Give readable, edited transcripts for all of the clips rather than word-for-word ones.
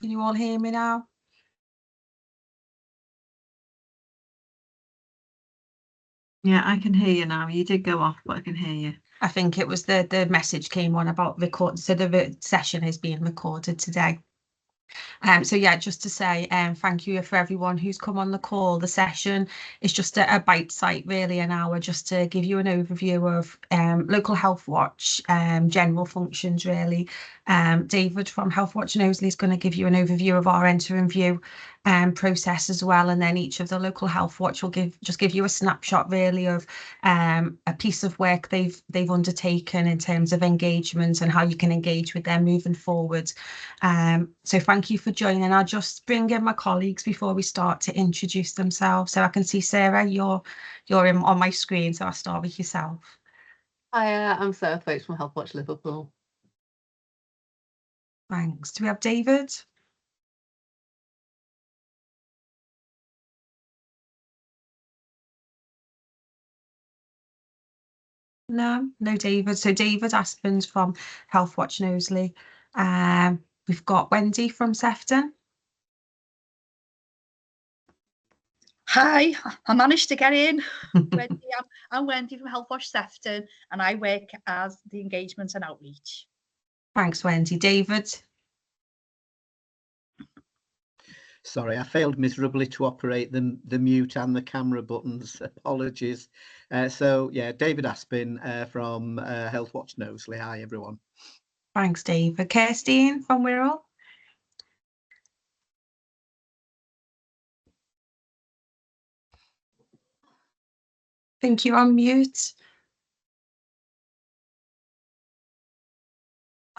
Can you all hear me now? Yeah, I can hear you now. You did go off, but I can hear you. I think it was the message came on about record, so the session is being recorded today. So yeah, just to say thank you for everyone who's come on the call. The session is just a bite site, really, an hour, just to give you an overview of local Healthwatch general functions, really. David from Healthwatch Knowsley is going to give you an overview of our enter and view process as well, and then each of the local Healthwatch will give you a snapshot, really, of a piece of work they've undertaken in terms of engagement and how you can engage with them moving forward. So thank you for joining. I'll just bring in my colleagues before we start to introduce themselves. So I can see Sarah, you're on my screen, so I'll start with yourself. Hi, I'm Sarah Thwaites from Healthwatch Liverpool. Thanks. Do we have David? No David. So David Aspens from Healthwatch Knowsley. We've got Wendy from Sefton. Hi, I managed to get in. Wendy, I'm Wendy from Healthwatch Sefton, and I work as the engagement and outreach. Thanks, Wendy. David? Sorry, I failed miserably to operate the mute and the camera buttons. Apologies. So yeah, David Aspin from Healthwatch Knowsley. Hi, everyone. Thanks, David. Kirstine from Wirral. I think you're on mute.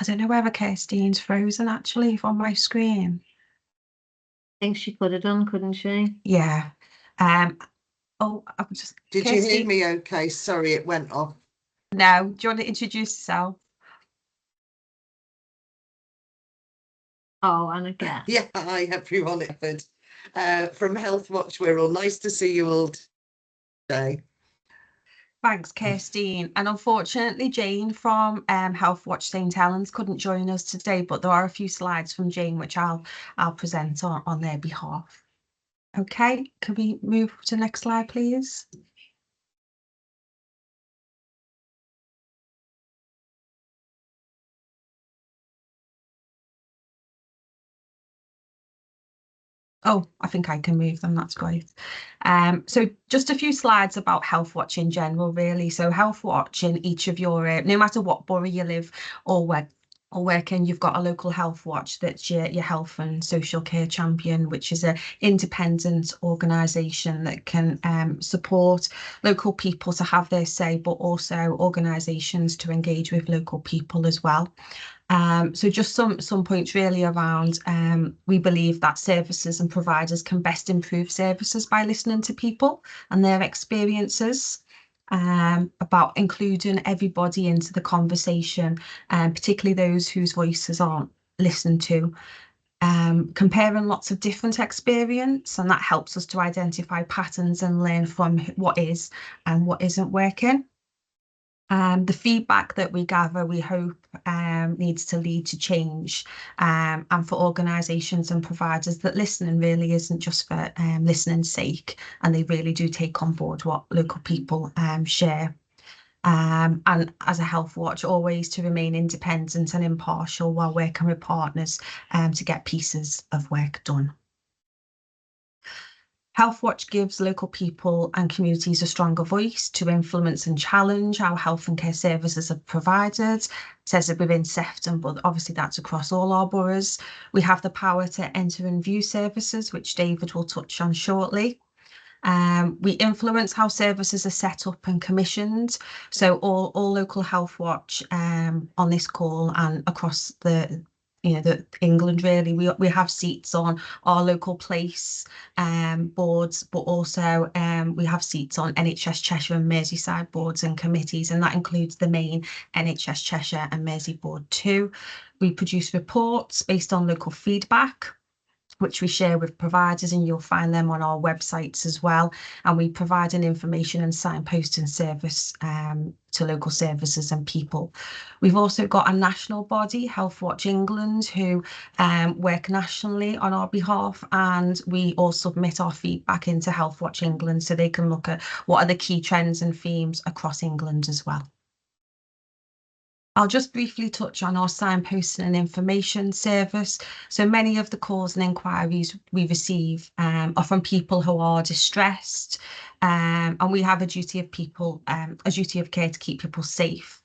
I don't know whether Kirstine's frozen, actually, from my screen. I think she could have done, couldn't she? Yeah. Oh, I'm just. Did Kirsty, you hear me okay? Sorry, it went off. No. Do you want to introduce yourself? Oh, and again. Yeah, hi everyone. From Healthwatch Wirral. Nice to see you all today. Thanks, Kirstine. And unfortunately, Jane from Healthwatch St Helens couldn't join us today, but there are a few slides from Jane which I'll present on their behalf. Okay, can we move to the next slide, please? Oh, I think I can move them. That's great. So just a few slides about Healthwatch in general, really. So Healthwatch in each of your, no matter what borough you live or work in, you've got a local Healthwatch that's your health and social care champion, which is an independent organisation that can support local people to have their say, but also organisations to engage with local people as well. So just some points really around, we believe that services and providers can best improve services by listening to people and their experiences, about including everybody into the conversation, particularly those whose voices aren't listened to, comparing lots of different experience, and that helps us to identify patterns and learn from what is and what isn't working. The feedback that we gather, we hope, needs to lead to change, and for organisations and providers that listening really isn't just for listening's sake, and they really do take on board what local people share. And as a Healthwatch, always to remain independent and impartial while working with partners to get pieces of work done. Healthwatch gives local people and communities a stronger voice to influence and challenge how health and care services are provided. It says it within Sefton, but obviously that's across all our boroughs. We have the power to enter and view services, which David will touch on shortly. We influence how services are set up and commissioned. So all local Healthwatch on this call and across the England, really, we have seats on our local place boards, but also we have seats on NHS Cheshire and Merseyside boards and committees, and that includes the main NHS Cheshire and Mersey board too. We produce reports based on local feedback. which we share with providers, and you'll find them on our websites as well. And we provide an information and signposting service to local services and people. We've also got a national body, Healthwatch England, who work nationally on our behalf, and we all submit our feedback into Healthwatch England so they can look at what are the key trends and themes across England as well. I'll just briefly touch on our signposting and information service. So many of the calls and inquiries we receive are from people who are distressed, and we have a duty of care to keep people safe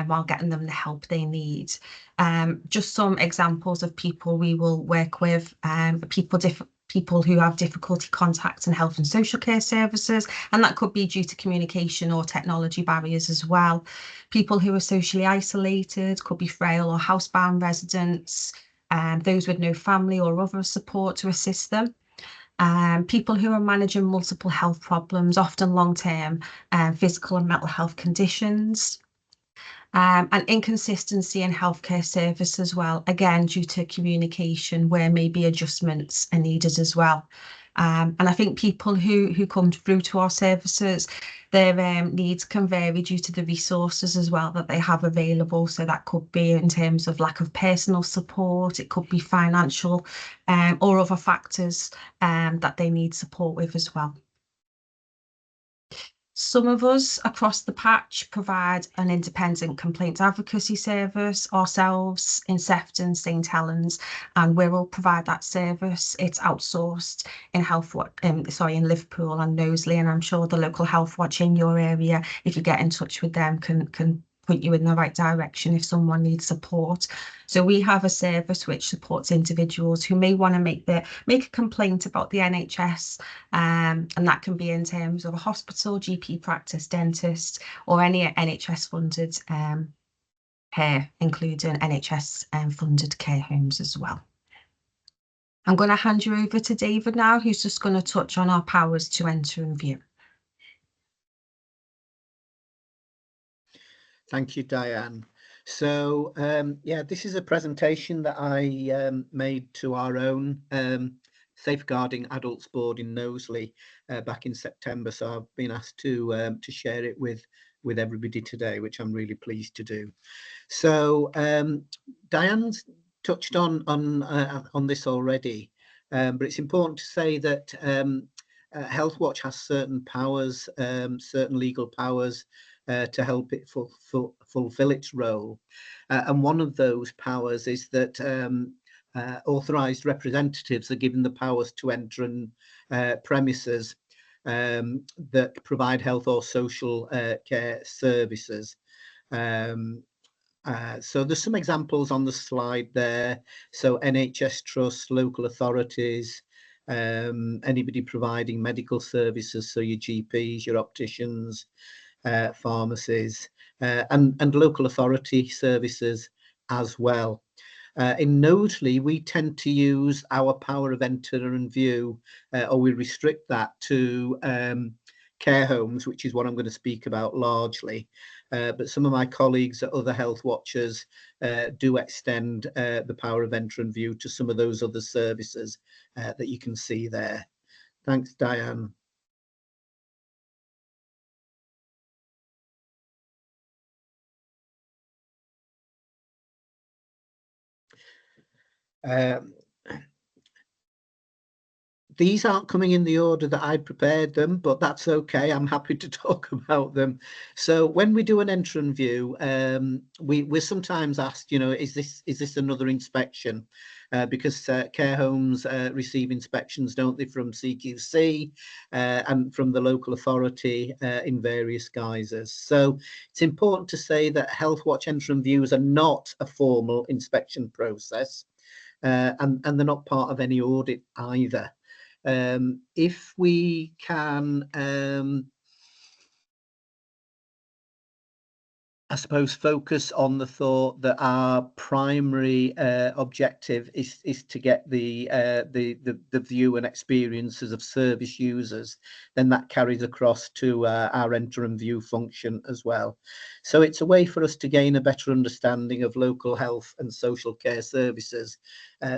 while getting them the help they need. Just some examples of people we will work with: people who have difficulty contacting health and social care services, and that could be due to communication or technology barriers as well. People who are socially isolated, could be frail or housebound residents, those with no family or other support to assist them. People who are managing multiple health problems, often long-term physical and mental health conditions. And inconsistency in healthcare service as well, again, due to communication where maybe adjustments are needed as well. And I think people who come through to our services, their needs can vary due to the resources as well that they have available. So that could be in terms of lack of personal support, it could be financial or other factors that they need support with as well. Some of us across the patch provide an independent complaints advocacy service ourselves in Sefton, St Helens, and we will provide that service. It's outsourced in Liverpool and Knowsley, and I'm sure the local Healthwatch in your area, if you get in touch with them, can point you in the right direction if someone needs support. So we have a service which supports individuals who may want to make a complaint about the NHS, and that can be in terms of a hospital, GP practice, dentist, or any NHS funded care, including NHS funded care homes as well. I'm going to hand you over to David now, who's just going to touch on our powers to enter and view. Thank you, Diane. So, yeah, this is a presentation that I made to our own Safeguarding Adults Board in Knowsley back in September. So I've been asked to share it with everybody today, which I'm really pleased to do. So Diane's touched on this already, but it's important to say that Healthwatch has certain powers, certain legal powers to help it fulfill its role. And one of those powers is that authorised representatives are given the powers to enter premises that provide health or social care services. So there's some examples on the slide there. So NHS trusts, local authorities, anybody providing medical services, so your GPs, your opticians, pharmacies, and local authority services as well. In Knowsley, we tend to use our power of enter and view, or we restrict that to care homes, which is what I'm going to speak about largely. But some of my colleagues at other health watchers do extend the power of enter and view to some of those other services that you can see there. Thanks, Diane. These aren't coming in the order that I prepared them, but that's okay. I'm happy to talk about them. So when we do an enter and view, we're sometimes asked, is this another inspection? Because care homes receive inspections, don't they, from CQC and from the local authority in various guises. So it's important to say that Healthwatch enter and views are not a formal inspection process, and they're not part of any audit either. If we can I suppose, focus on the thought that our primary objective is to get the view and experiences of service users. Then that carries across to our enter and view function as well. So it's a way for us to gain a better understanding of local health and social care services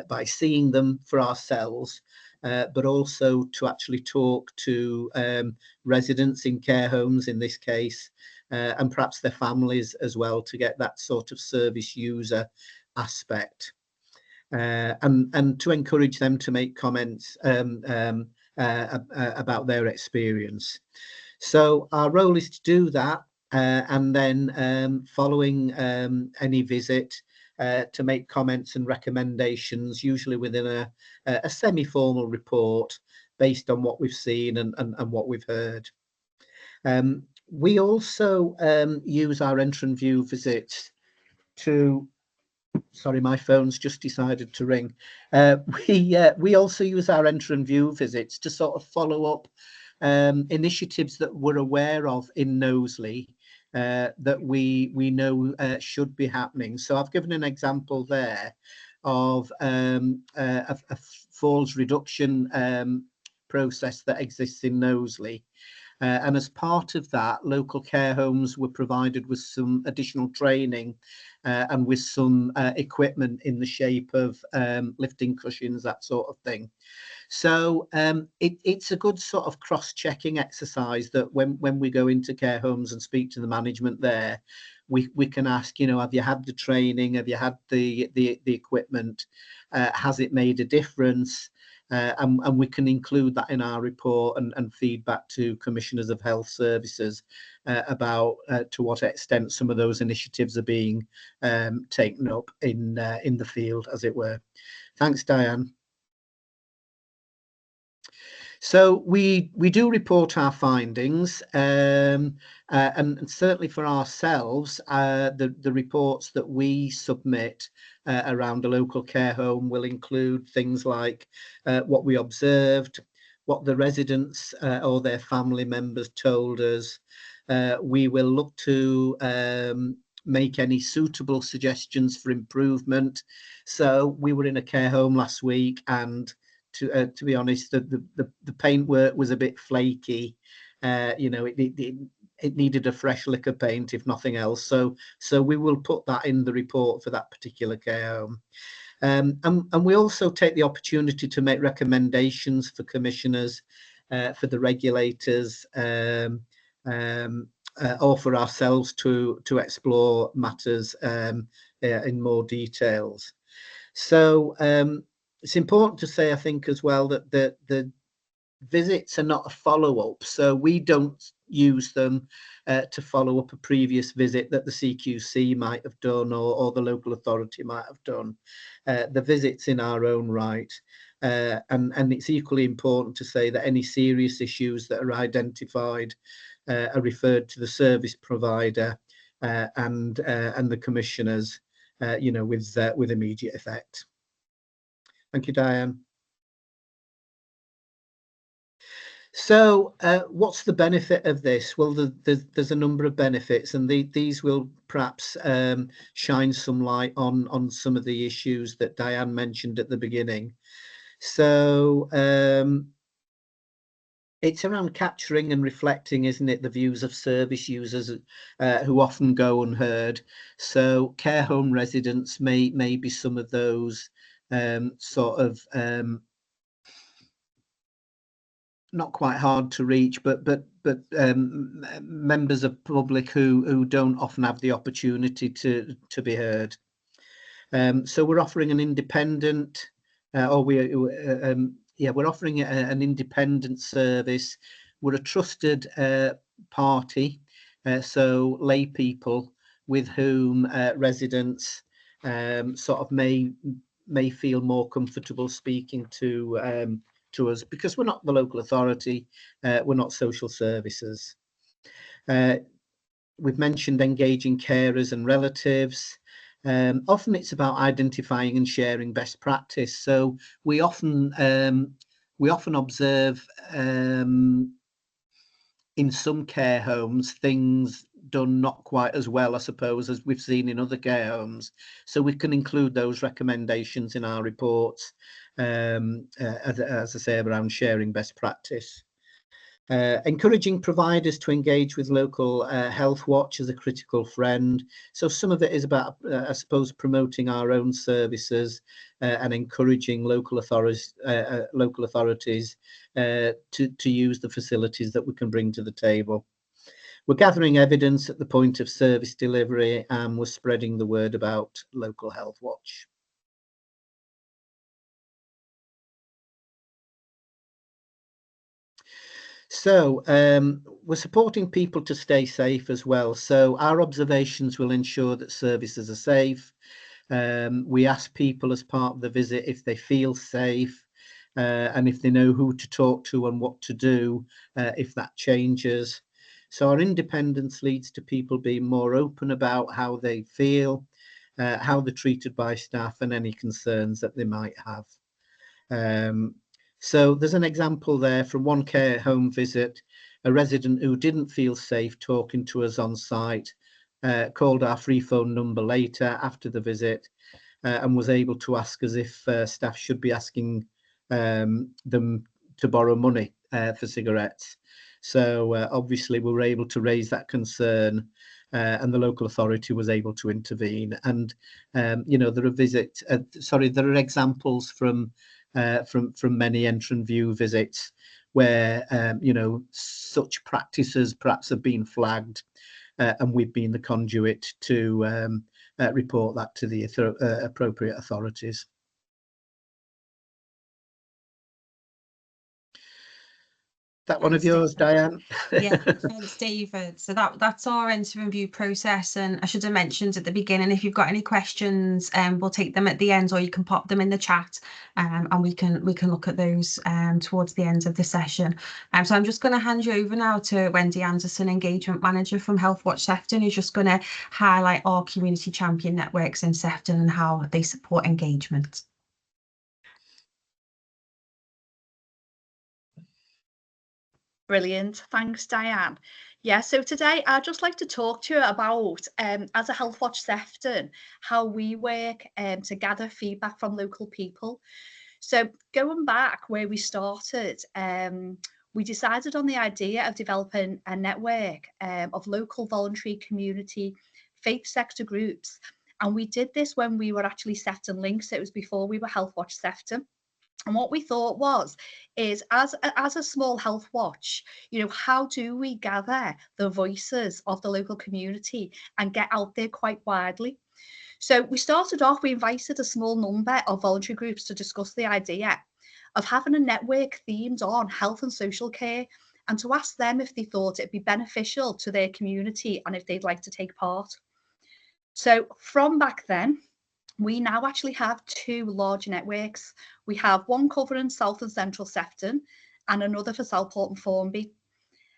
by seeing them for ourselves, but also to actually talk to residents in care homes in this case, and perhaps their families as well, to get that sort of service user aspect, and to encourage them to make comments about their experience. So our role is to do that, and then following any visit, to make comments and recommendations, usually within a semi-formal report based on what we've seen and what we've heard. We also use our enter and view visits to, sorry, my phone's just decided to ring. We also use our enter and view visits to sort of follow up initiatives that we're aware of in Knowsley, that we know should be happening. So I've given an example there of a falls reduction process that exists in Knowsley. And as part of that, local care homes were provided with some additional training and with some equipment in the shape of lifting cushions, that sort of thing. So it's a good sort of cross-checking exercise that when we go into care homes and speak to the management there, we can ask, you know, have you had the training? Have you had the equipment? Has it made a difference? And we can include that in our report and feedback to commissioners of health services about to what extent some of those initiatives are being taken up in the field, as it were. Thanks, Diane. So we do report our findings, and certainly for ourselves, the reports that we submit around a local care home will include things like what we observed, what the residents or their family members told us. We will look to make any suitable suggestions for improvement. So we were in a care home last week, and to be honest, the paintwork was a bit flaky. You know, it needed a fresh lick of paint, if nothing else. So we will put that in the report for that particular care home. And we also take the opportunity to make recommendations for commissioners, for the regulators, or for ourselves to explore matters in more details. So it's important to say, I think, as well, that the visits are not a follow-up. So we don't use them to follow up a previous visit that the CQC might have done or the local authority might have done. The visit's in our own right. And it's equally important to say that any serious issues that are identified are referred to the service provider and the commissioners, you know, with immediate effect. Thank you, Diane. So what's the benefit of this? Well, there's a number of benefits, and these will perhaps shine some light on some of the issues that Diane mentioned at the beginning. So it's around capturing and reflecting, isn't it, the views of service users who often go unheard. So care home residents may be some of those sort of not quite hard to reach, but members of public who don't often have the opportunity to be heard. So we're offering an independent, we're offering an independent service. We're a trusted party, so lay people with whom residents sort of may feel more comfortable speaking to us, because we're not the local authority, we're not social services. We've mentioned engaging carers and relatives. Often it's about identifying and sharing best practice. So we often observe in some care homes things done not quite as well, I suppose, as we've seen in other care homes. So we can include those recommendations in our reports, as I say, around sharing best practice. Encouraging providers to engage with local Healthwatch as a critical friend. So some of it is about, I suppose, promoting our own services and encouraging local authorities to use the facilities that we can bring to the table. We're gathering evidence at the point of service delivery, and we're spreading the word about local Healthwatch. So we're supporting people to stay safe as well. So our observations will ensure that services are safe. We ask people as part of the visit if they feel safe and if they know who to talk to and what to do if that changes. So our independence leads to people being more open about how they feel, how they're treated by staff, and any concerns that they might have. So there's an example there from one care home visit. A resident who didn't feel safe talking to us on site called our free phone number later after the visit and was able to ask us if staff should be asking them to borrow money for cigarettes. So obviously we were able to raise that concern and the local authority was able to intervene. And you know, there are examples from many entrant view visits where you know, such practices perhaps have been flagged and we've been the conduit to report that to the appropriate authorities. That one of yours, Diane? Yeah, thanks, David. So that's our interim view process, and I should have mentioned at the beginning, if you've got any questions, we'll take them at the end, or you can pop them in the chat, and we can look at those towards the end of the session. So I'm just going to hand you over now to Wendy Anderson, Engagement Manager from Healthwatch Sefton, who's just going to highlight our community champion networks in Sefton and how they support engagement. Brilliant. Thanks, Diane. Yeah, so today I'd just like to talk to you about, as a Healthwatch Sefton, how we work to gather feedback from local people. So going back where we started, we decided on the idea of developing a network of local voluntary community faith sector groups. And we did this when we were actually Sefton Links. It was before we were Healthwatch Sefton. And what we thought is as a small Healthwatch, you know, how do we gather the voices of the local community and get out there quite widely? So we started off, we invited a small number of voluntary groups to discuss the idea of having a network themed on health and social care, and to ask them if they thought it'd be beneficial to their community and if they'd like to take part. So from back then, we now actually have two large networks. We have one covering South and Central Sefton and another for Southport and Formby.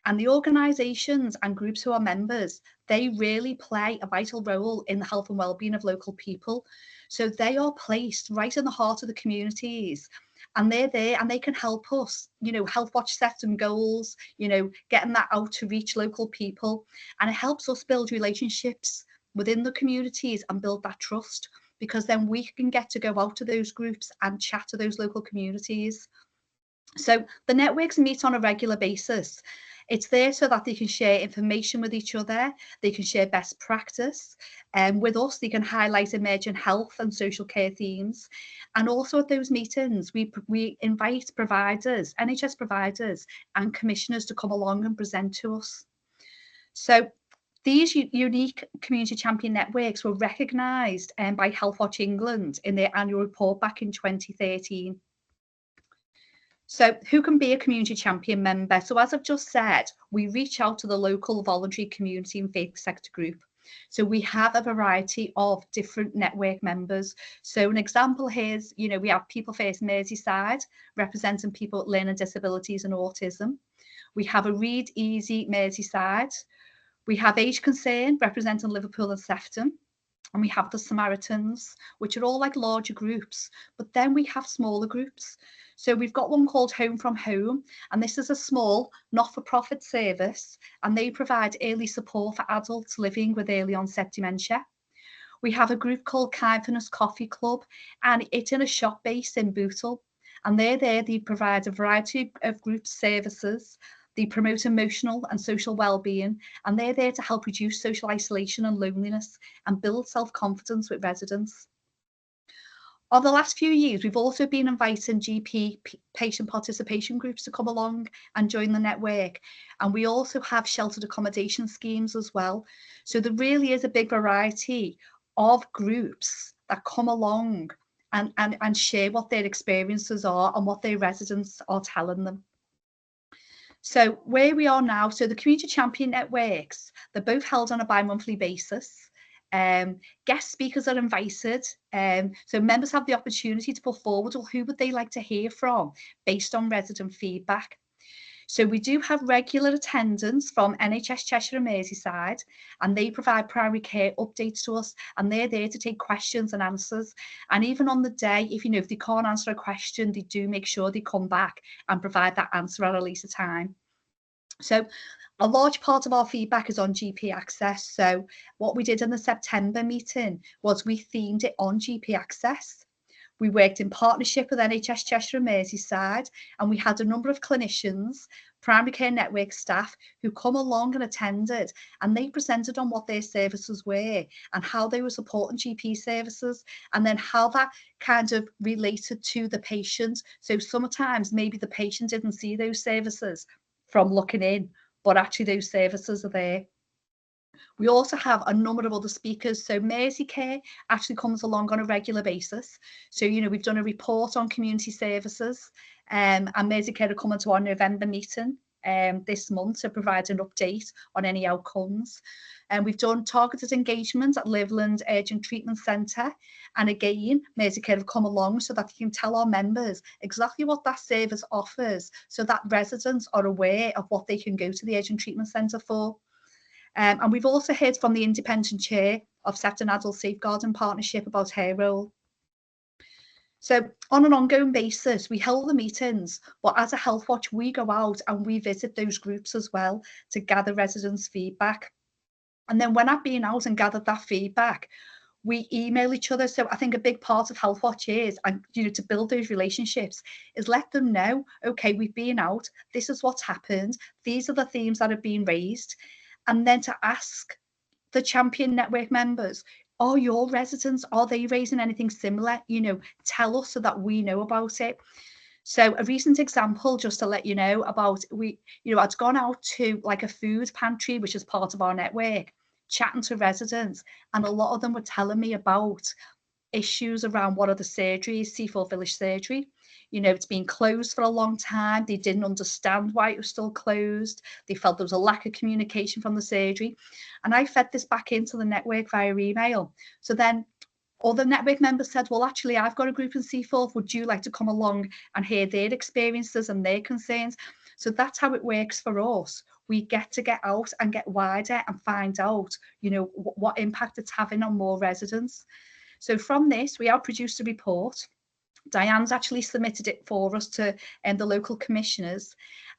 And the organisations and groups who are members, they really play a vital role in the health and wellbeing of local people. So they are placed right in the heart of the communities, and they're there and they can help us, you know, Healthwatch Sefton goals, you know, getting that out to reach local people. And it helps us build relationships within the communities and build that trust, because then we can get to go out to those groups and chat to those local communities. So the networks meet on a regular basis. It's there so that they can share information with each other, they can share best practice, and with us they can highlight emerging health and social care themes. And also at those meetings we invite providers, NHS providers and commissioners to come along and present to us. So these unique community champion networks were recognised by Healthwatch England in their annual report back in 2013. So who can be a community champion member? So as I've just said, we reach out to the local voluntary community and faith sector group. So we have a variety of different network members. So an example here is, you know, we have People First Merseyside, representing people with learning disabilities and autism. We have a Read Easy Merseyside. We have Age Concern, representing Liverpool and Sefton. and we have the Samaritans, which are all like larger groups, but then we have smaller groups. So we've got one called Home from Home, and this is a small not-for-profit service, and they provide early support for adults living with early onset dementia. We have a group called Kindness Coffee Club, and it's in a shop base in Bootle, and they're there. They provide a variety of group services. They promote emotional and social well-being, and they're there to help reduce social isolation and loneliness and build self-confidence with residents. Over the last few years, we've also been inviting GP patient participation groups to come along and join the network. And we also have sheltered accommodation schemes as well. So there really is a big variety of groups that come along and share what their experiences are and what their residents are telling them. So where we are now, so the Community Champion Networks, they're both held on a bi-monthly basis. Guest speakers are invited, so members have the opportunity to put forward, well, who would they like to hear from based on resident feedback. So we do have regular attendance from NHS Cheshire and Merseyside, and they provide primary care updates to us, and they're there to take questions and answers. And even on the day, if they can't answer a question, they do make sure they come back and provide that answer at a later time. So a large part of our feedback is on GP access. So what we did in the September meeting was we themed it on GP access. We worked in partnership with NHS Cheshire and Merseyside, and we had a number of clinicians, primary care network staff who come along and attended, and they presented on what their services were and how they were supporting GP services, and then how that kind of related to the patient. So sometimes maybe the patient didn't see those services from looking in, but actually those services are there. We also have a number of other speakers. So Merseycare actually comes along on a regular basis. So, we've done a report on community services, and Merseycare are coming to our November meeting this month to provide an update on any outcomes. And we've done targeted engagement at Liveland Urgent Treatment Centre. And again, Merseycare have come along so that they can tell our members exactly what that service offers, so that residents are aware of what they can go to the Urgent Treatment Centre for. And we've also heard from the independent chair of Sefton Adult Safeguarding Partnership about her role. So on an ongoing basis, we hold the meetings, but as a Healthwatch, we go out and we visit those groups as well to gather residents' feedback. And then when I've been out and gathered that feedback, we email each other. So I think a big part of Healthwatch is, and to build those relationships, is let them know, okay, we've been out, this is what's happened, these are the themes that have been raised. And then to ask the Champion Network members, are your residents, are they raising anything similar? Tell us so that we know about it. So a recent example, just to let you know about, I'd gone out to like a food pantry, which is part of our network, chatting to residents, and a lot of them were telling me about issues around what are the surgeries, C4 Village surgery. It's been closed for a long time. They didn't understand why it was still closed. They felt there was a lack of communication from the surgery. And I fed this back into the network via email. So then all the network members said, well, actually, I've got a group in C4. Would you like to come along and hear their experiences and their concerns? So that's how it works for us. We get out and get wider and find out, what impact it's having on more residents. So from this, we have produced a report. Diane's actually submitted it for us to the local commissioners,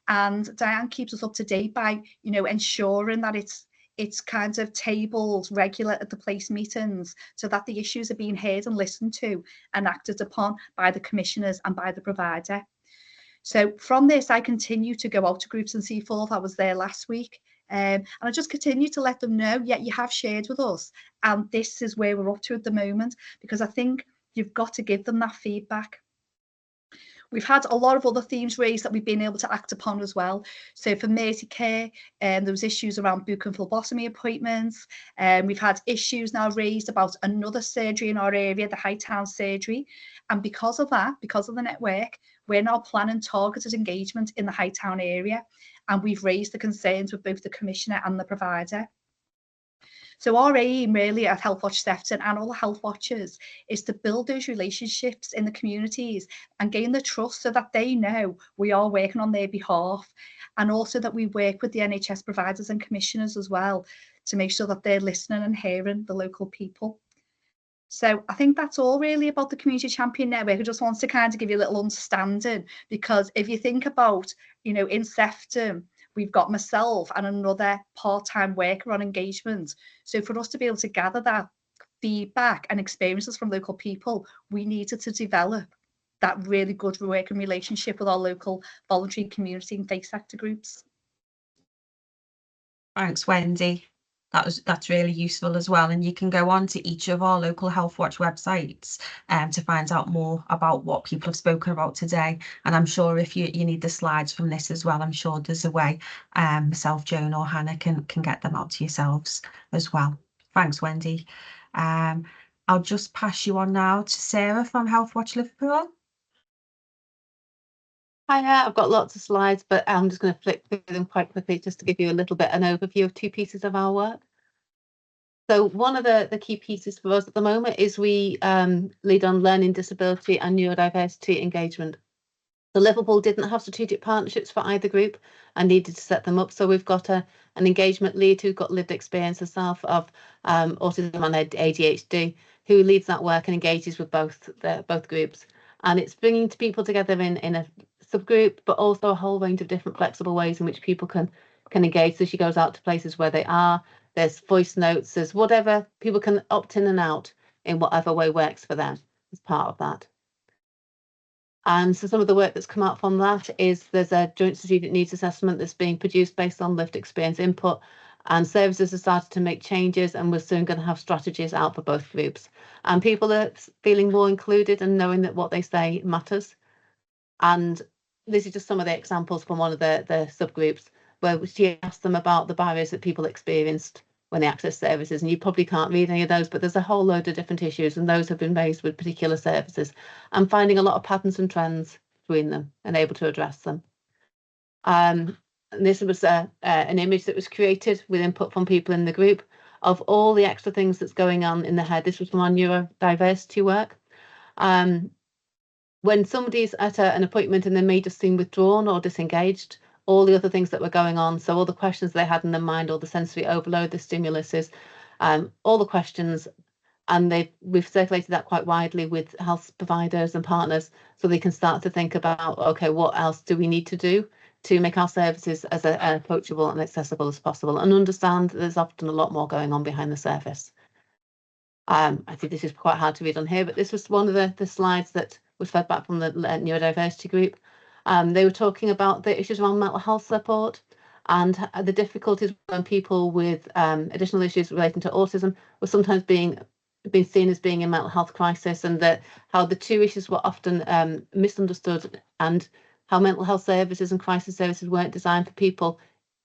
and Diane keeps us up to date by ensuring that it's kind of tabled regular at the place meetings, so that the issues are being heard and listened to and acted upon by the commissioners and by the provider. So from this, I continue to go out to groups in C4. I was there last week. And I just continue to let them know, you have shared with us, and this is where we're up to at the moment, because I think you've got to give them that feedback. We've had a lot of other themes raised that we've been able to act upon as well. So for Merseycare, there was issues around booking phlebotomy appointments. We've had issues now raised about another surgery in our area, the Hightown surgery. And because of that, because of the network, we're now planning targeted engagement in the Hightown area. And we've raised the concerns with both the commissioner and the provider. So our aim really at Healthwatch Sefton and all the Health Watchers is to build those relationships in the communities and gain the trust so that they know we are working on their behalf, and also that we work with the NHS providers and commissioners as well to make sure that they're listening and hearing the local people. So I think that's all really about the Community Champion Network. I just want to kind of give you a little understanding, because if you think about, you know, in Sefton, we've got myself and another part-time worker on engagement. So for us to be able to gather that feedback and experiences from local people, we needed to develop that really good working relationship with our local voluntary community and faith sector groups. Thanks, Wendy. That's really useful as well. And you can go on to each of our local Healthwatch websites to find out more about what people have spoken about today. And I'm sure if you need the slides from this as well, I'm sure there's a way myself, Joan or Hannah can get them out to yourselves as well. Thanks, Wendy. I'll just pass you on now to Sarah from Healthwatch Liverpool. Hi, I've got lots of slides, but I'm just going to flick through them quite quickly just to give you a little bit an overview of two pieces of our work. So one of the key pieces for us at the moment is we lead on learning disability and neurodiversity engagement. So Liverpool didn't have strategic partnerships for either group and needed to set them up. So we've got an engagement lead who's got lived experience herself of autism and ADHD, who leads that work and engages with both groups. And it's bringing people together in a subgroup, but also a whole range of different flexible ways in which people can engage. So she goes out to places where they are. There's voice notes. There's whatever people can opt in and out in whatever way works for them as part of that. And so some of the work that's come out from that is there's a joint strategic needs assessment that's being produced based on lived experience input, and services have started to make changes, and we're soon going to have strategies out for both groups. And people are feeling more included and knowing that what they say matters. And this is just some of the examples from one of the subgroups where she asked them about the barriers that people experienced when they access services, and you probably can't read any of those, but there's a whole load of different issues, and those have been raised with particular services, and finding a lot of patterns and trends between them and able to address them. And this was an image that was created with input from people in the group of all the extra things that's going on in the head. This was from our neurodiversity work. When somebody's at an appointment and they may just seem withdrawn or disengaged, all the other things that were going on, so all the questions they had in their mind, all the sensory overload, the stimuluses, all the questions, and we've circulated that quite widely with health providers and partners, so they can start to think about, okay, what else do we need to do to make our services as approachable and accessible as possible, and understand that there's often a lot more going on behind the surface. I think this is quite hard to read on here, but this was one of the slides that was fed back from the neurodiversity group. They were talking about the issues around mental health support and the difficulties when people with additional issues relating to autism were sometimes being seen as being in mental health crisis, and that how the two issues were often misunderstood, and how mental health services and crisis services weren't designed for people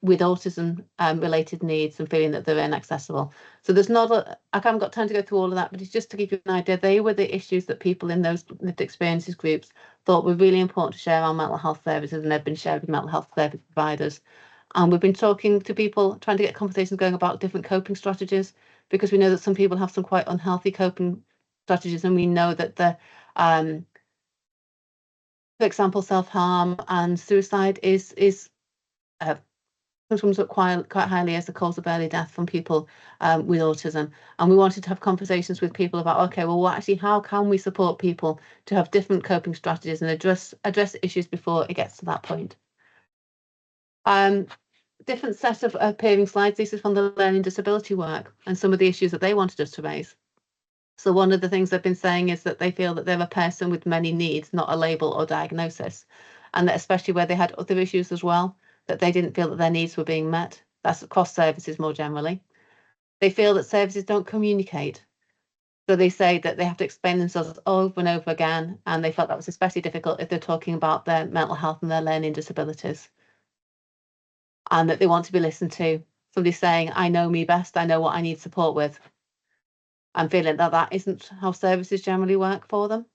with autism related needs and feeling that they're inaccessible. So there's I haven't got time to go through all of that, but it's just to give you an idea. They were the issues that people in those lived experiences groups thought were really important to share on mental health services, and they've been shared with mental health service providers. And we've been talking to people, trying to get conversations going about different coping strategies, because we know that some people have some quite unhealthy coping strategies, and we know that for example, self-harm and suicide comes up quite highly as the cause of early death from people with autism. And we wanted to have conversations with people about, okay, well, actually, how can we support people to have different coping strategies and address issues before it gets to that point? Different set of appearing slides. This is from the learning disability work and some of the issues that they wanted us to raise. So one of the things they've been saying is that they feel that they're a person with many needs, not a label or diagnosis, and that especially where they had other issues as well, that they didn't feel that their needs were being met. That's across services more generally. They feel that services don't communicate. So they say that they have to explain themselves over and over again, and they felt that was especially difficult if they're talking about their mental health and their learning disabilities. And that they want to be listened to. Somebody saying, I know me best, I know what I need support with. I'm feeling that isn't how services generally work for them.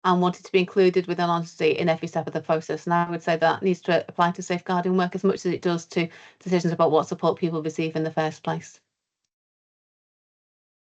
And wanted to be included with an honesty in every step of the process. And I would say that needs to apply to safeguarding work as much as it does to decisions about what support people receive in the first place.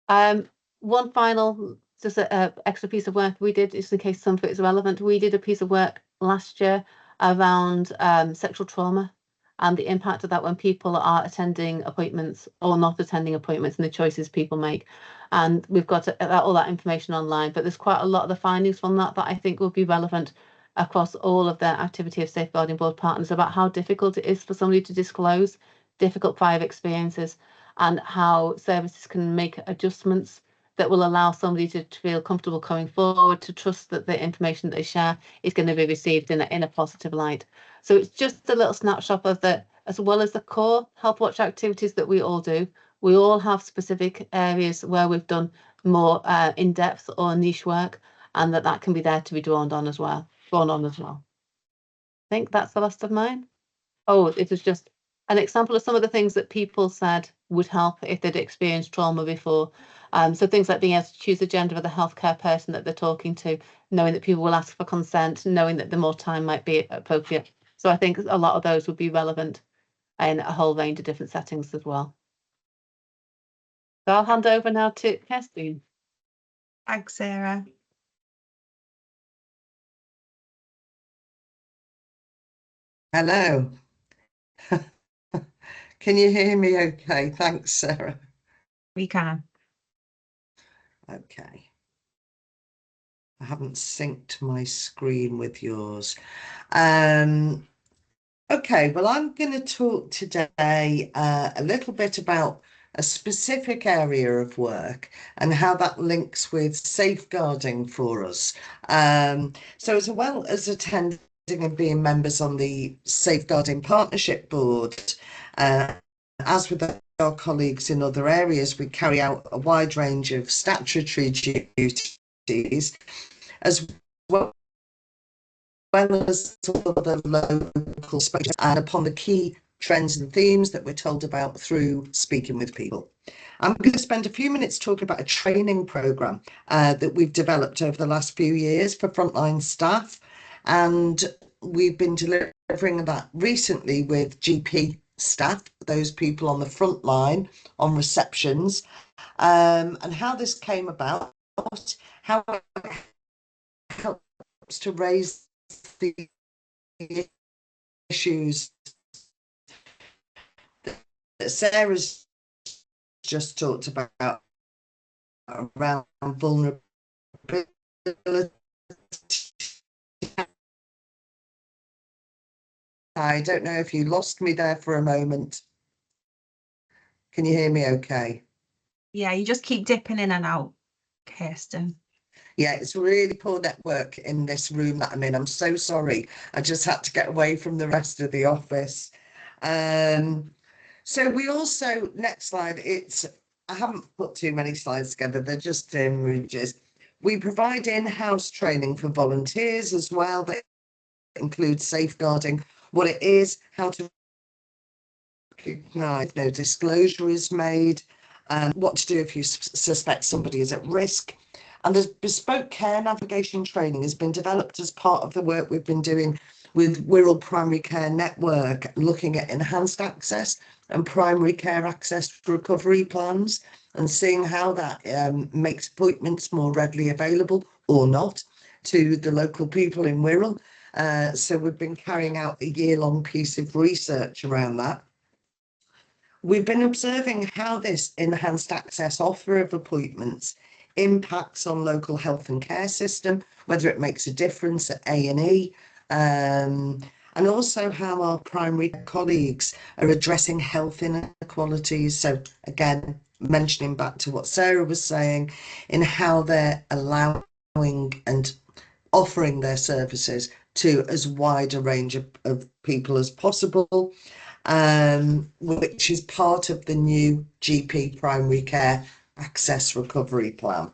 One final, just an extra piece of work we did, just in case some of it is relevant. We did a piece of work last year around sexual trauma and the impact of that when people are attending appointments or not attending appointments and the choices people make. And we've got all that information online, but there's quite a lot of the findings from that I think will be relevant across all of the activity of safeguarding board partners about how difficult it is for somebody to disclose difficult prior experiences and how services can make adjustments that will allow somebody to feel comfortable coming forward, to trust that the information they share is going to be received in a positive light. So it's just a little snapshot of that, as well as the core Healthwatch activities that we all do. We all have specific areas where we've done more in-depth or niche work, and that can be there to be drawn on as well. I think that's the last of mine. Oh, it was just an example of some of the things that people said would help if they'd experienced trauma before. So things like being able to choose the gender of the healthcare person that they're talking to, knowing that people will ask for consent, knowing that the more time might be appropriate. So I think a lot of those would be relevant in a whole range of different settings as well. So I'll hand over now to Kirsten. Thanks, Sarah. Hello. Can you hear me okay? Thanks, Sarah. We can. Okay. I haven't synced my screen with yours. Okay, well, I'm going to talk today a little bit about a specific area of work and how that links with safeguarding for us. So as well as attending and being members on the Safeguarding Partnership Board, as with our colleagues in other areas, we carry out a wide range of statutory duties, as well as other local spaces, and upon the key trends and themes that we're told about through speaking with people. I'm going to spend a few minutes talking about a training programme that we've developed over the last few years for frontline staff, and we've been delivering that recently with GP staff, those people on the front line, on receptions, and how this came about, how it helps to raise the issues that Sarah's just talked about around vulnerability. I don't know if you lost me there for a moment. Can you hear me okay? Yeah, you just keep dipping in and out, Kirsten. Yeah, it's really poor network in this room that I'm in. I'm so sorry. I just had to get away from the rest of the office. So we also, next slide, I haven't put too many slides together. They're just images. We provide in-house training for volunteers as well. That includes safeguarding, what it is, how to recognize no disclosure is made, and what to do if you suspect somebody is at risk. And the bespoke care navigation training has been developed as part of the work we've been doing with Wirral Primary Care Network, looking at enhanced access and primary care access recovery plans, and seeing how that makes appointments more readily available or not to the local people in Wirral. So we've been carrying out a year-long piece of research around that. We've been observing how this enhanced access offer of appointments impacts on local health and care system, whether it makes a difference at A&E, and also how our primary colleagues are addressing health inequalities. So again, mentioning back to what Sarah was saying, in how they're allowing and offering their services to as wide a range of people as possible, which is part of the new GP primary care access recovery plan.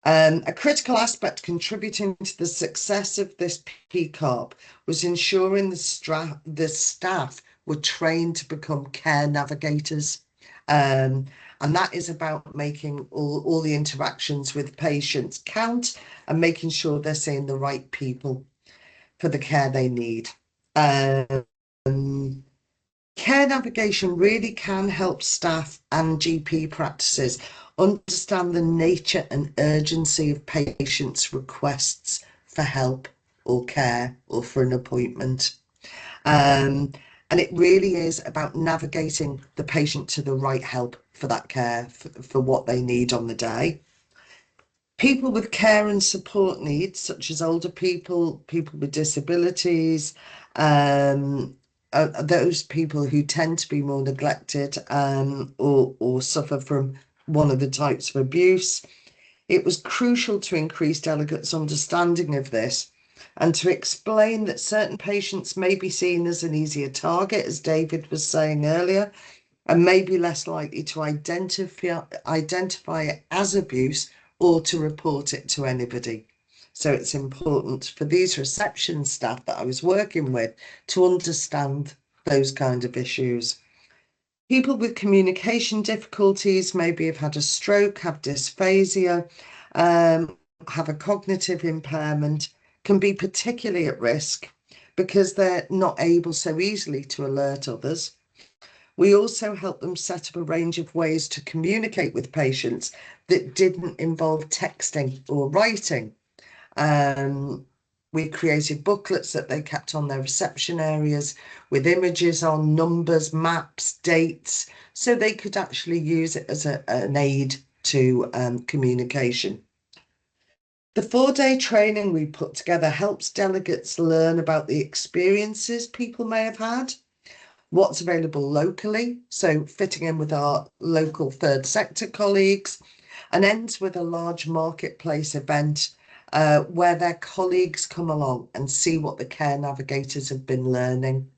A critical aspect contributing to the success of this PCARP was ensuring the staff were trained to become care navigators. And that is about making all the interactions with patients count and making sure they're seeing the right people for the care they need. Care navigation really can help staff and GP practices understand the nature and urgency of patients' requests for help or care or for an appointment. And And it really is about navigating the patient to the right help for that care, for what they need on the day. People with care and support needs, such as older people, people with disabilities, those people who tend to be more neglected, or suffer from one of the types of abuse. It was crucial to increase delegates' understanding of this and to explain that certain patients may be seen as an easier target, as David was saying earlier, and may be less likely to identify it as abuse or to report it to anybody. So it's important for these reception staff that I was working with to understand those kind of issues. People with communication difficulties maybe have had a stroke, have dysphasia, have a cognitive impairment, can be particularly at risk because they're not able so easily to alert others. We also help them set up a range of ways to communicate with patients that didn't involve texting or writing. We created booklets that they kept on their reception areas with images on, numbers, maps, dates, so they could actually use it as an aid to communication. The 4-day training we put together helps delegates learn about the experiences people may have had, what's available locally, so fitting in with our local third sector colleagues, and ends with a large marketplace event where their colleagues come along and see what the care navigators have been learning.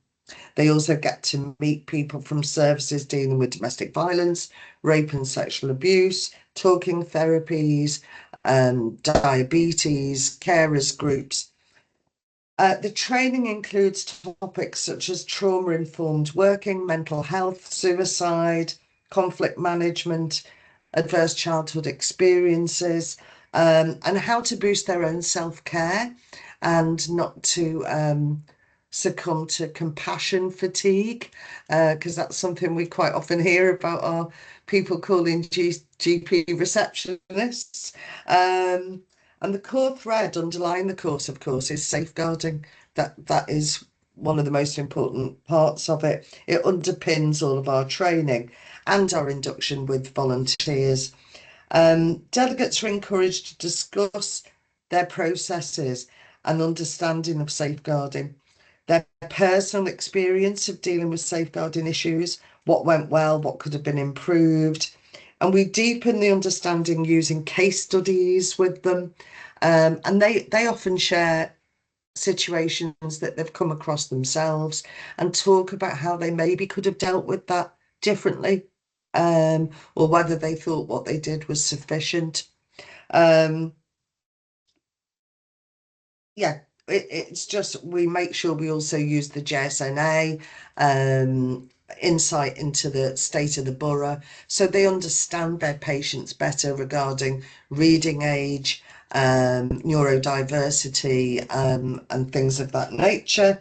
They also get to meet people from services dealing with domestic violence, rape and sexual abuse, talking therapies, diabetes, carers groups. The training includes topics such as trauma-informed working, mental health, suicide, conflict management, adverse childhood experiences, and how to boost their own self-care and not to succumb to compassion fatigue, because that's something we quite often hear about our people calling GP receptionists. And the core thread underlying the course, of course, is safeguarding. That is one of the most important parts of it. It underpins all of our training and our induction with volunteers. Delegates are encouraged to discuss their processes and understanding of safeguarding, their personal experience of dealing with safeguarding issues, what went well, what could have been improved. And we deepen the understanding using case studies with them. And they often share situations that they've come across themselves and talk about how they maybe could have dealt with that differently, or whether they thought what they did was sufficient. Yeah, it's just, we make sure we also use the JSNA insight into the state of the borough, so they understand their patients better regarding reading age, neurodiversity, and things of that nature.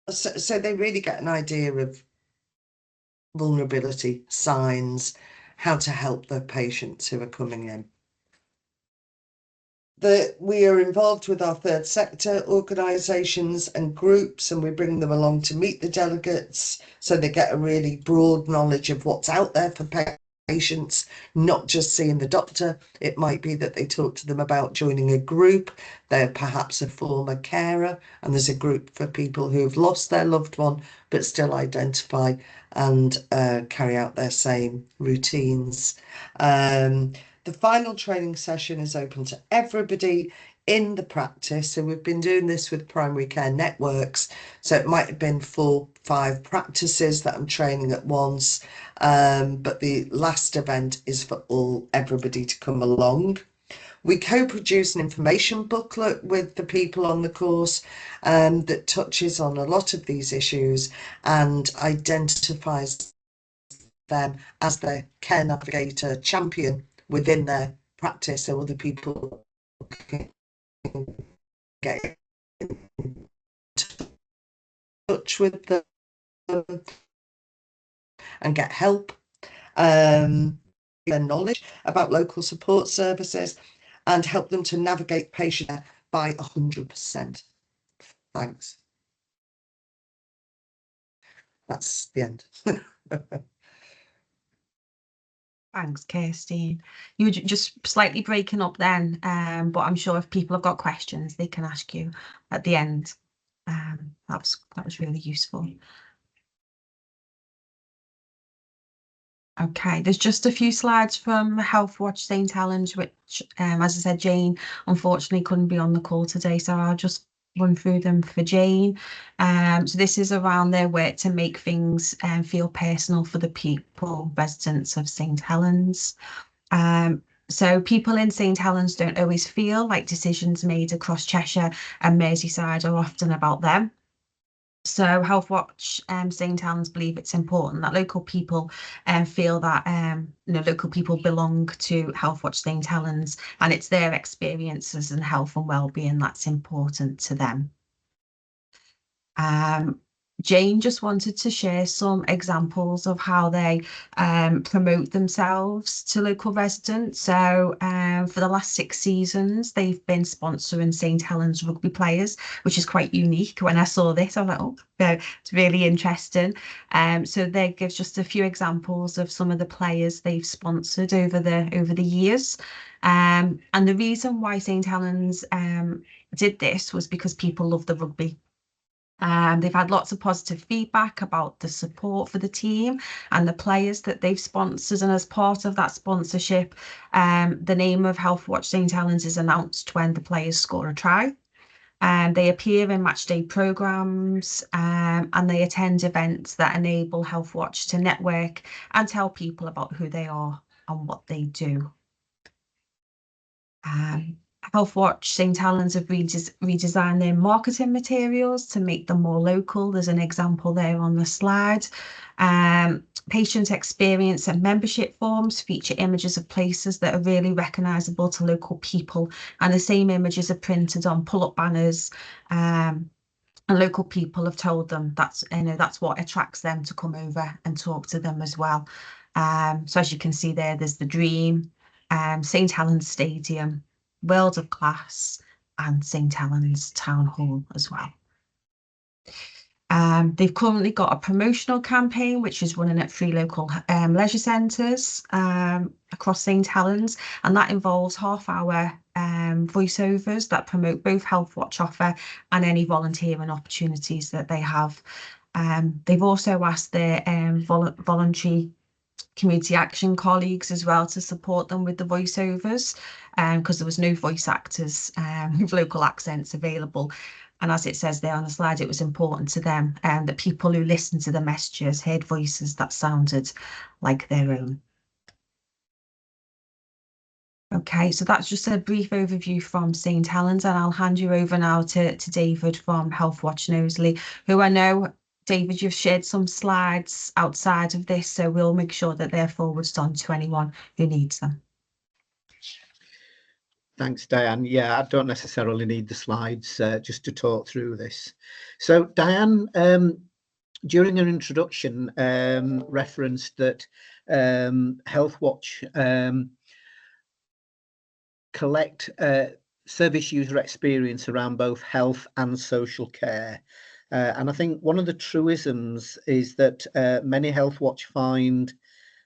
So they really get an idea of vulnerability, signs, how to help the patients who are coming in. We are involved with our third sector organisations and groups, and we bring them along to meet the delegates so they get a really broad knowledge of what's out there for patients, not just seeing the doctor. It might be that they talk to them about joining a group. They're perhaps a former carer, and there's a group for people who have lost their loved one but still identify and carry out their same routines. The final training session is open to everybody in the practice. So we've been doing this with primary care networks. So it might have been 4-5 practices that I'm training at once. But the last event is for everybody to come along. We co-produce an information booklet with the people on the course that touches on a lot of these issues and identifies them as their care navigator champion within their practice, so other people can get in touch with them and get help, their knowledge about local support services, and help them to navigate patient care by 100%. Thanks. That's the end. Thanks, Kirsty. You were just slightly breaking up then, but I'm sure if people have got questions, they can ask you at the end. That was really useful. Okay, there's just a few slides from Healthwatch St Helens, which, as I said, Jane unfortunately couldn't be on the call today, so I'll just run through them for Jane. So this is around their work to make things feel personal for the people, residents of St Helens. So people in St Helens don't always feel like decisions made across Cheshire and Merseyside are often about them. So Healthwatch St Helens believe it's important that local people feel that local people belong to Healthwatch St Helens, and it's their experiences and health and well-being that's important to them. Jane just wanted to share some examples of how they promote themselves to local residents. So for the last 6 seasons, they've been sponsoring St Helens rugby players, which is quite unique. When I saw this, I was like, oh, it's really interesting. So there gives just a few examples of some of the players they've sponsored over the years. And the reason why St Helens did this was because people love the rugby. They've had lots of positive feedback about the support for the team and the players that they've sponsored. And as part of that sponsorship, the name of Healthwatch St Helens is announced when the players score a try. They appear in matchday programmes and they attend events that enable Healthwatch to network and tell people about who they are and what they do. Healthwatch St Helens have redesigned their marketing materials to make them more local. There's an example there on the slide. Patient experience and membership forms feature images of places that are really recognisable to local people, and the same images are printed on pull-up banners. And local people have told them that's what attracts them to come over and talk to them as well. So as you can see there's the Dream, St Helens Stadium, World of Class, and St Helens Town Hall as well. They've currently got a promotional campaign which is running at 3 local leisure centres across St Helens, and that involves half-hour voiceovers that promote both Healthwatch offer and any volunteering opportunities that they have. They've also asked their voluntary community action colleagues as well to support them with the voiceovers, because there was no voice actors with local accents available. And as it says there on the slide, it was important to them that people who listened to the messages heard voices that sounded like their own. Okay, so that's just a brief overview from St Helens, and I'll hand you over now to David from Healthwatch Knowsley, who I know, David, you've shared some slides outside of this, so we'll make sure that they're forwarded on to anyone who needs them. Thanks, Diane. Yeah, I don't necessarily need the slides just to talk through this. So Diane, during her introduction, referenced that Healthwatch collect service user experience around both health and social care. And I think one of the truisms is that many Healthwatch find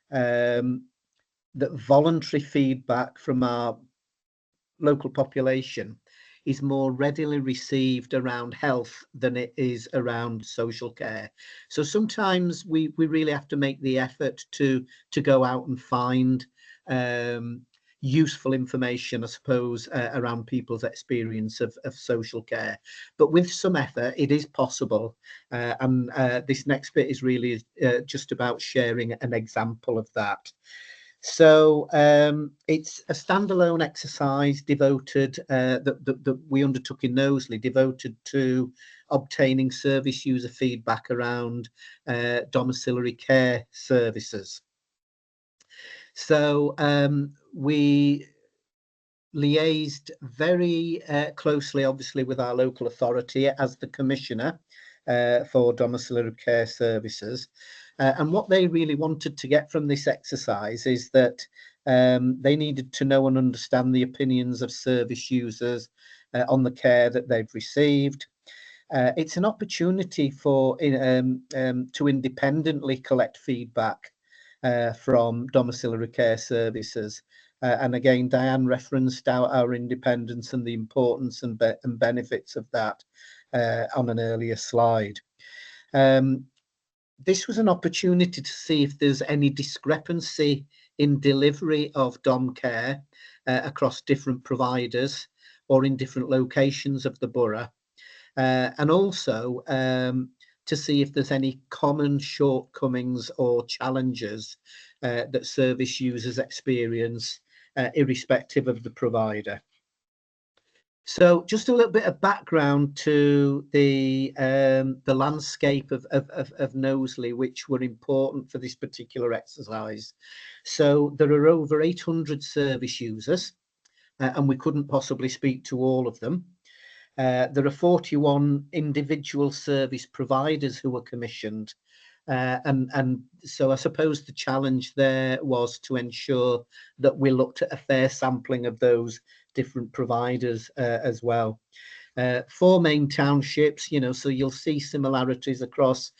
that voluntary feedback from our local population is more readily received around health than it is around social care. So sometimes we really have to make the effort to go out and find useful information, I suppose, around people's experience of social care. But with some effort, it is possible. And this next bit is really just about sharing an example of that. So it's a standalone exercise devoted that we undertook in Knowsley, devoted to obtaining service user feedback around domiciliary care services. So we liaised very closely, obviously, with our local authority as the commissioner for domiciliary care services. And what they really wanted to get from this exercise is that they needed to know and understand the opinions of service users on the care that they've received. It's an opportunity for to independently collect feedback from domiciliary care services. And again, Diane referenced our independence and the importance and benefits of that on an earlier slide. This was an opportunity to see if there's any discrepancy in delivery of dom care across different providers or in different locations of the borough, and also to see if there's any common shortcomings or challenges that service users experience, irrespective of the provider. So just a little bit of background to the landscape of Knowsley, which were important for this particular exercise. So there are over 800 service users, and we couldn't possibly speak to all of them. There are 41 individual service providers who were commissioned. And so I suppose the challenge there was to ensure that we looked at a fair sampling of those different providers as well. 4 main townships, you know, so you'll see similarities across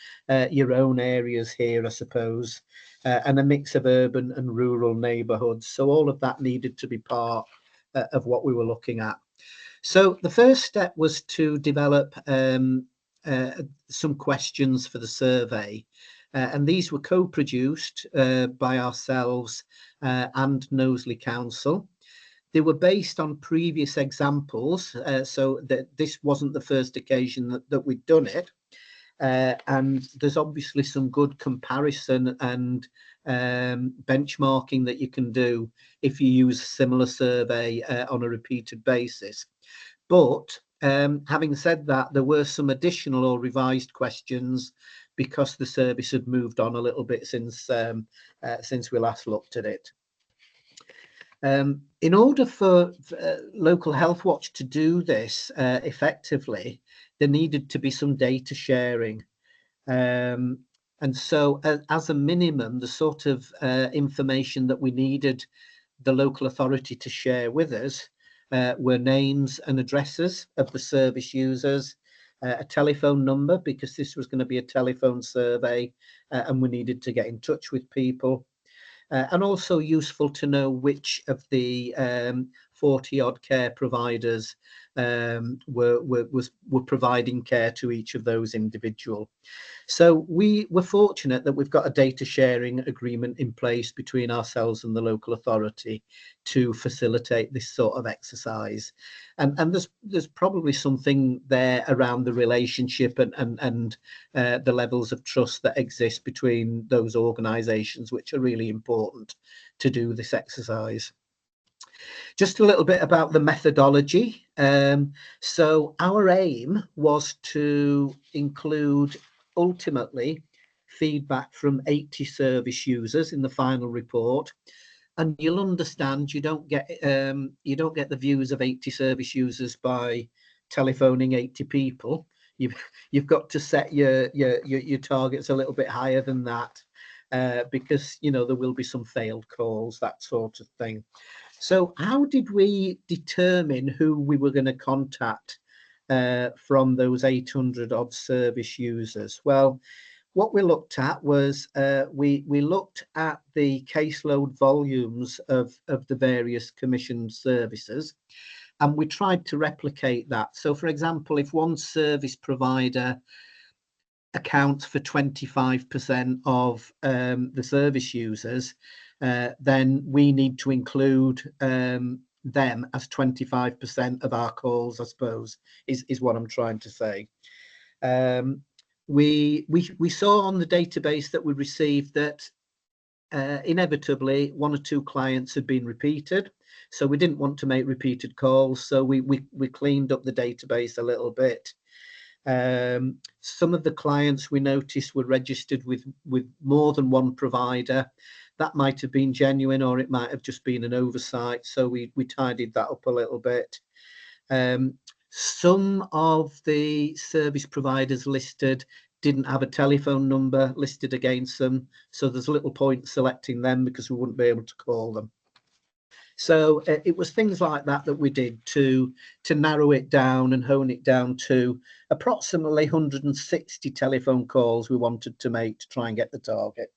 your own areas here, I suppose, and a mix of urban and rural neighbourhoods. So all of that needed to be part of what we were looking at. So the first step was to develop some questions for the survey, and these were co-produced by ourselves and Knowsley Council. They were based on previous examples, so that this wasn't the first occasion that we'd done it, and there's obviously some good comparison and benchmarking that you can do if you use a similar survey on a repeated basis. But having said that, there were some additional or revised questions because the service had moved on a little bit since we last looked at it. In order for local Healthwatch to do this effectively, there needed to be some data sharing. And so as a minimum, the sort of information that we needed the local authority to share with us were names and addresses of the service users, a telephone number, because this was going to be a telephone survey and we needed to get in touch with people. And also useful to know which of the 40-odd care providers were providing care to each of those individual. So we were fortunate that we've got a data sharing agreement in place between ourselves and the local authority to facilitate this sort of exercise. And there's probably something there around the relationship and the levels of trust that exist between those organisations, which are really important to do this exercise. Just a little bit about the methodology. So our aim was to include ultimately feedback from 80 service users in the final report, and you'll understand you don't get the views of 80 service users by telephoning 80 people. You've got to set your targets a little bit higher than that, because you know there will be some failed calls, that sort of thing. So how did we determine who we were going to contact from those 800 odd service users? Well, what we looked at was we looked at the caseload volumes of the various commissioned services, and we tried to replicate that. So, for example, if one service provider accounts for 25% of the service users, then we need to include them as 25% of our calls, I suppose, is what I'm trying to say. We saw on the database that we received that inevitably 1 or 2 clients had been repeated, so we didn't want to make repeated calls, so we cleaned up the database a little bit. Some of the clients we noticed were registered with more than one provider. That might have been genuine, or it might have just been an oversight, so we tidied that up a little bit. Some of the service providers listed didn't have a telephone number listed against them, so there's little point selecting them because we wouldn't be able to call them. So it was things like that that we did to narrow it down and hone it down to approximately 160 telephone calls we wanted to make to try and get the target.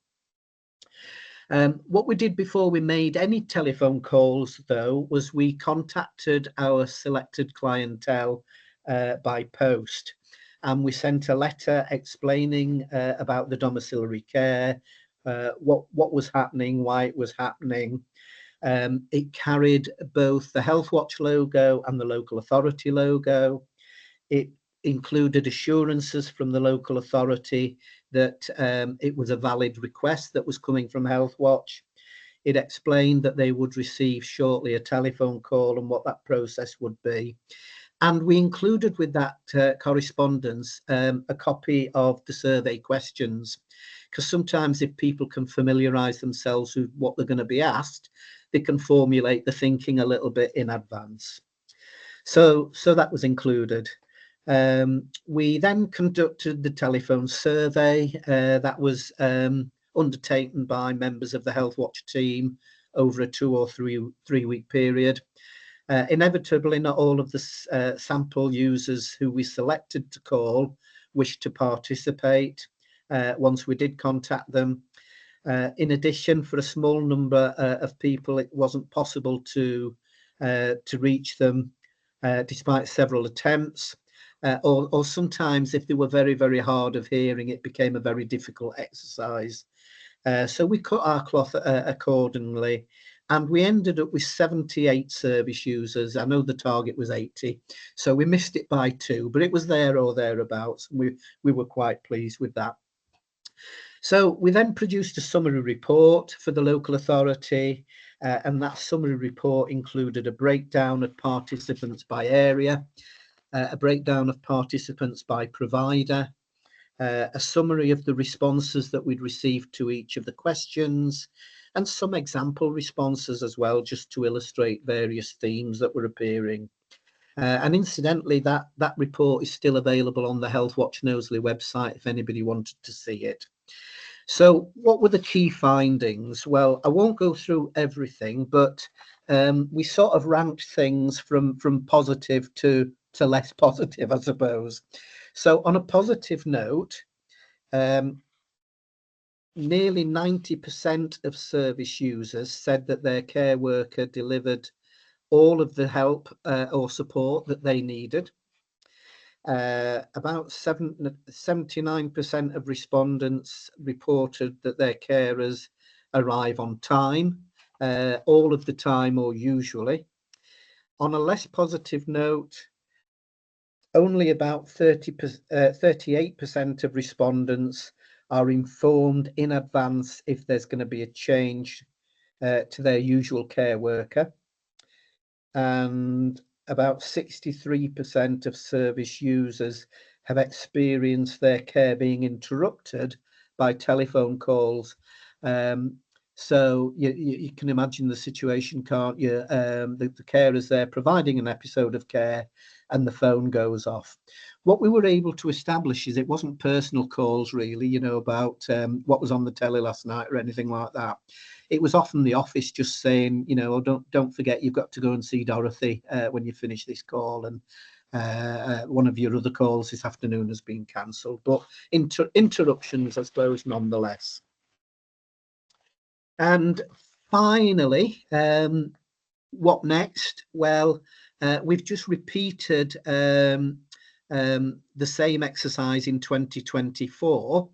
What we did before we made any telephone calls, though, was we contacted our selected clientele by post, and we sent a letter explaining about the domiciliary care, what was happening, why it was happening. It carried both the Healthwatch logo and the local authority logo. It included assurances from the local authority that it was a valid request that was coming from Healthwatch. It explained that they would receive shortly a telephone call and what that process would be. And we included with that correspondence a copy of the survey questions, because sometimes if people can familiarise themselves with what they're going to be asked, they can formulate the thinking a little bit in advance. So that was included. We then conducted the telephone survey that was undertaken by members of the Healthwatch team over a 2 or 3 week period. Inevitably, not all of the sample users who we selected to call wished to participate once we did contact them. In addition, for a small number of people, it wasn't possible to reach them despite several attempts. Or sometimes if they were very, very hard of hearing, it became a very difficult exercise. So we cut our cloth accordingly, and we ended up with 78 service users. I know the target was 80, so we missed it by 2, but it was there or thereabouts. We were quite pleased with that. So we then produced a summary report for the local authority, and that summary report included a breakdown of participants by area, a breakdown of participants by provider, a summary of the responses that we'd received to each of the questions, and some example responses as well, just to illustrate various themes that were appearing. And incidentally, that report is still available on the Healthwatch Knowsley website if anybody wanted to see it. So what were the key findings? Well, I won't go through everything, but we sort of ranked things from positive to less positive, I suppose. So on a positive note, nearly 90% of service users said that their care worker delivered all of the help or support that they needed. About 79% of respondents reported that their carers arrive on time, all of the time or usually. On a less positive note, only about 38% of respondents are informed in advance if there's going to be a change to their usual care worker. And about 63% of service users have experienced their care being interrupted by telephone calls. So you can imagine the situation, can't you? The carers there providing an episode of care and the phone goes off. What we were able to establish is it wasn't personal calls really, you know, about what was on the telly last night or anything like that. It was often the office just saying, you know, oh, don't forget you've got to go and see Dorothy when you finish this call, and one of your other calls this afternoon has been cancelled. But interruptions, I suppose, nonetheless. And finally, what next? Well, we've just repeated the same exercise in 2024.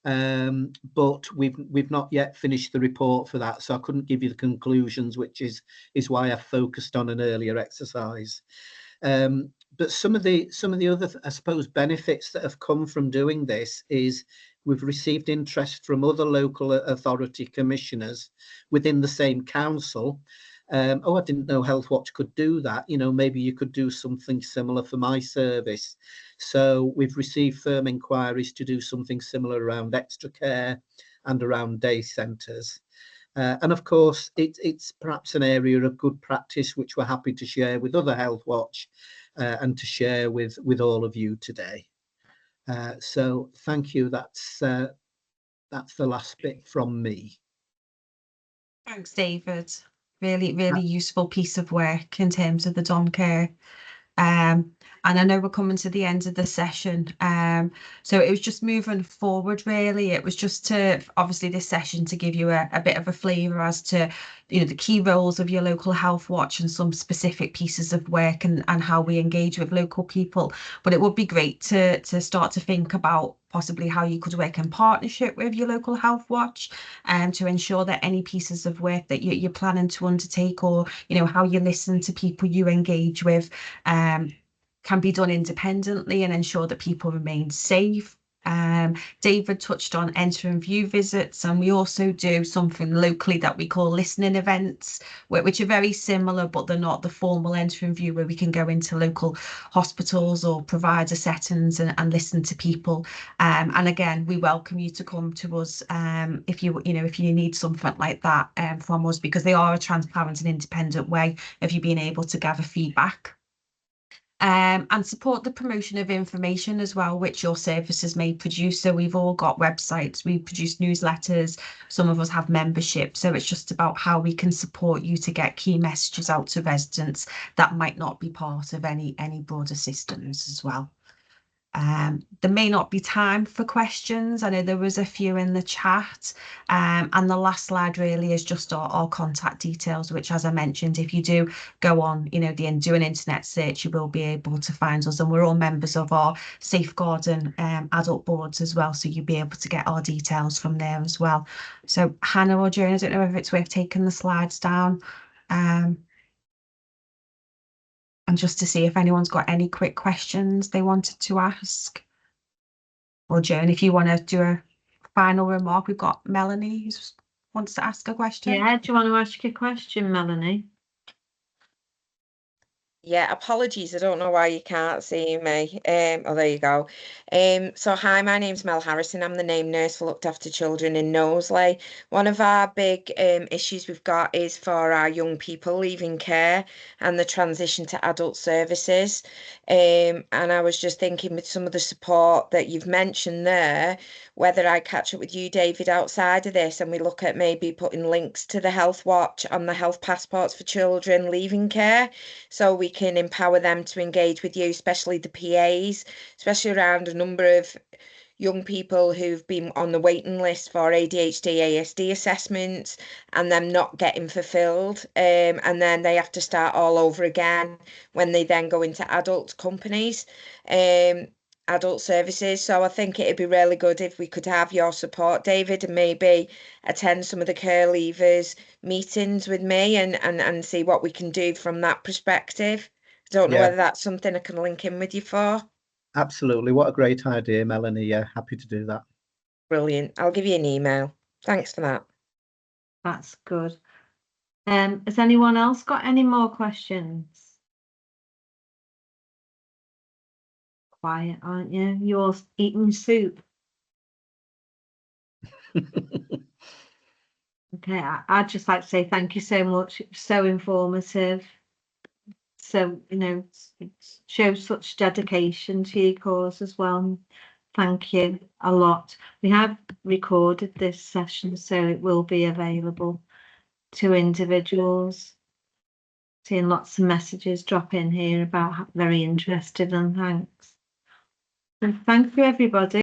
But we've not yet finished the report for that, so I couldn't give you the conclusions, which is why I focused on an earlier exercise. But some of the other, I suppose, benefits that have come from doing this is we've received interest from other local authority commissioners within the same council. Oh, I didn't know Healthwatch could do that. You know, maybe you could do something similar for my service. So we've received firm inquiries to do something similar around extra care and around day centres. And of course, it's perhaps an area of good practice which we're happy to share with other Healthwatch and to share with all of you today. So thank you. That's the last bit from me. Thanks, David. Really useful piece of work in terms of the dom care. And I know we're coming to the end of the session. So it was just moving forward, really. It was just to, obviously, this session to give you a bit of a flavour as to, you know, the key roles of your local Healthwatch and some specific pieces of work and how we engage with local people. But it would be great to start to think about possibly how you could work in partnership with your local Healthwatch and to ensure that any pieces of work that you're planning to undertake, or, you know, how you listen to people you engage with, can be done independently and ensure that people remain safe. David touched on enter and view visits, and we also do something locally that we call listening events, which are very similar, but they're not the formal enter and view where we can go into local hospitals or provider settings and listen to people. And again, we welcome you to come to us if you need something like that from us, because they are a transparent and independent way of you being able to gather feedback. And support the promotion of information as well, which your services may produce. So we've all got websites, we produce newsletters, some of us have membership. So it's just about how we can support you to get key messages out to residents that might not be part of any broader systems as well. There may not be time for questions. I know there was a few in the chat. And the last slide really is just our contact details, which, as I mentioned, if you do go on, do an internet search, you will be able to find us. And we're all members of our safeguarding adult boards as well. So you'll be able to get our details from there as well. So Hannah or Joan, I don't know if it's worth taking the slides down. And just to see if anyone's got any quick questions they wanted to ask. Or Joan, if you want to do a final remark, we've got Melanie who wants to ask a question. Yeah, do you want to ask a question, Melanie? Yeah, apologies. I don't know why you can't see me. Oh, there you go. So hi, my name's Mel Harrison. I'm the named nurse for looked after children in Knowsley. One of our big issues we've got is for our young people leaving care and the transition to adult services. And I was just thinking, with some of the support that you've mentioned there, whether I catch up with you, David, outside of this, and we look at maybe putting links to the Healthwatch on the health passports for children leaving care, so we can empower them to engage with you, especially the PAs, especially around a number of young people who've been on the waiting list for ADHD, ASD assessments and them not getting fulfilled. And then they have to start all over again when they then go into adult companies, adult services. So I think it'd be really good if we could have your support, David, and maybe attend some of the care leavers meetings with me and see what we can do from that perspective. I don't know whether that's something I can link in with you for. Absolutely. What a great idea, Melanie. Yeah, happy to do that. Brilliant. I'll give you an email. Thanks for that. That's good. Has anyone else got any more questions? Quiet, aren't you? You're eating soup. Okay, I'd just like to say thank you so much. It was so informative. So, it shows such dedication to your cause as well. Thank you a lot. We have recorded this session, so it will be available to individuals. Seeing lots of messages drop in here about very interested, and thanks. And thank you, everybody.